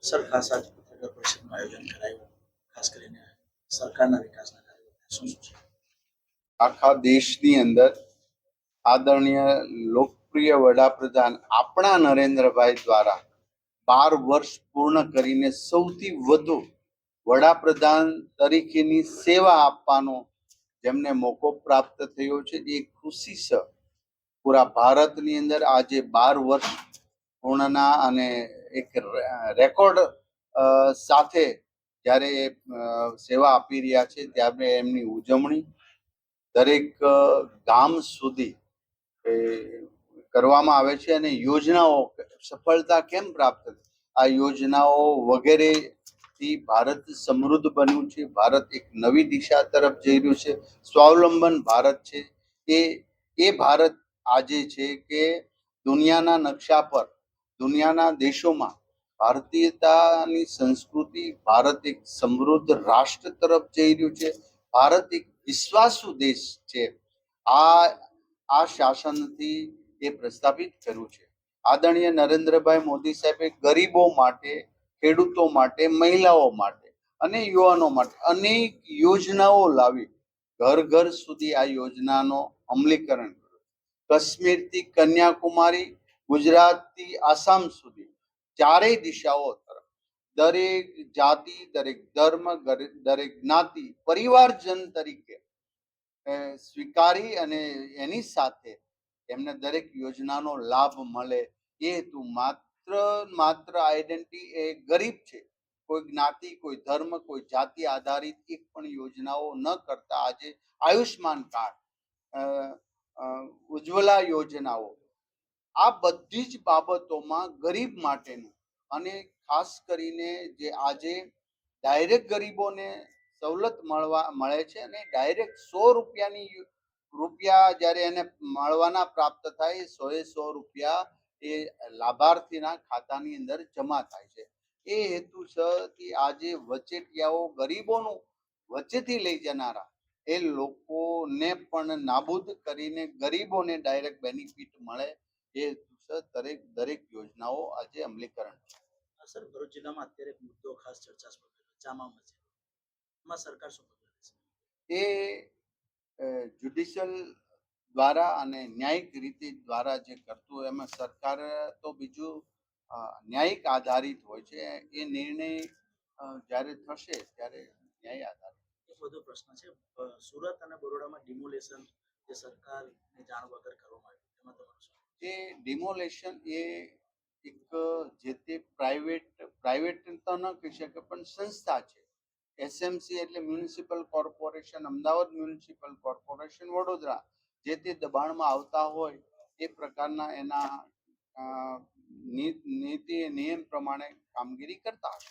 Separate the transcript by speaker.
Speaker 1: Sir ખાસ આજ પત્રકાર પરિષદનું આયોજન કરાયું, ખાસ કરીને સરકારના વિકાસના કાર્યો શું શું છે?
Speaker 2: આખા દેશની અંદર આદરણીય લોકપ્રિય વડાપ્રધાન આપણા નરેન્દ્રભાઈ દ્વારા 12 વર્ષ પૂર્ણ કરીને સૌથી વધુ વડાપ્રધાન તરીકેની સેવા આપવાનો જેમને મોકો પ્રાપ્ત થયો છે એ ખુશી છે. પૂરા ભારતની અંદર આજે 12 વર્ષ પૂર્ણના અને એક રેકોર્ડ સાથે જ્યારે સેવા આપી રહ્યા છે ત્યારે એમની ઉજવણી દરેક ગામ સુધી કરવામાં આવે છે અને યોજનાઓ સફળતા કેમ પ્રાપ્ત આ યોજનાઓ વગેરેથી ભારત સમૃદ્ધ બન્યું છે. ભારત એક નવી દિશા તરફ જઈ રહ્યું છે. સ્વાવલંબન ભારત છે. એ ભારત આજે છે કે દુનિયાના નકશા પર દુનિયાના દેશોમાં ભારતીયતાની સંસ્કૃતિ, ભારત એક સમૃદ્ધ રાષ્ટ્ર તરફ જઈ રહ્યું છે. ભારત એક વિશ્વાસુ દેશ છે. આ શાસનથી એ પ્રસ્થાપિત કર્યું છે. આદરણીય નરેન્દ્રભાઈ મોદી સાહેબે ગરીબો માટે, ખેડૂતો માટે, મહિલાઓ માટે અને યુવાનો માટે અનેક યોજનાઓ લાવી ઘર ઘર સુધી આ યોજનાનો અમલીકરણ કર્યું. કાશ્મીરથી કન્યાકુમારી, ગુજરાતથી આસામ સુધી ચારેય દિશાઓ તરફ દરેક જાતિ, દરેક ધર્મ, દરેક જ્ઞાતિ પરિવારજન તરીકે સ્વીકારી અને એની સાથે એમને દરેક યોજનાનો લાભ મળે એ હેતુ માત્ર આઈડેન્ટિટી એ ગરીબ છે, કોઈ જ્ઞાતિ, કોઈ ધર્મ, કોઈ જાતિ આધારિત એક પણ યોજનાઓ ન કરતા આજે આયુષ્માન કાર્ડ, ઉજ્જવલા યોજનાઓ આ બધી જ બાબતોમાં ગરીબ માટેનું અને ખાસ કરીને જે આજે ડાયરેક્ટ ગરીબોને સવલત મળે છે અને ડાયરેક્ટ 100 રૂપિયા જ્યારે એને મળવાના પ્રાપ્ત થાય 100 રૂપિયા એ લાભાર્થીના ખાતાની અંદર જમા થાય છે. એ હેતુ છે આજે વચેટિયાઓ ગરીબોનું વચ્ચેથી લઈ જનારા એ લોકોને પણ નાબૂદ કરીને ગરીબોને ડાયરેક્ટ બેનિફિટ મળે એ હેતુ દરેક યોજનાઓ આજે અમલીકરણ છે.
Speaker 1: સર, ભરૂચ જિલ્લામાં અત્યારે એક મુદ્દો ખાસ ચર્ચાસ્પદ જામા મસ્જિદ, એમાં સરકાર શું પગલાં લેશે?
Speaker 2: એ જ્યુડિશિયલ દ્વારા અને ન્યાયિક રીતે દ્વારા જે કરતું હોય એમાં સરકાર તો બીજું ન્યાયિક આધારિત હોય છે. એ નિર્ણય જ્યારે થશે ત્યારે ન્યાય આધારિત.
Speaker 1: એક વધુ પ્રશ્ન છે, સુરત અને બરોડામાં ડિમોલેશન જે સરકારની જાણ વગર કરવામાં આવ્યું એમાં તમારું શું?
Speaker 2: એ ડિમોલેશન એ એક જે તે પ્રાઇવેટ તો ન કહી શકે પણ સંસ્થા છે. એસએમસી એટલે municipal corporation, Ahmedabad municipal corporation, Vadodara જે તે દબાણમાં આવતા હોય એ પ્રકારના એના નીતિ નિયમ પ્રમાણે કામગીરી કરતા હશે.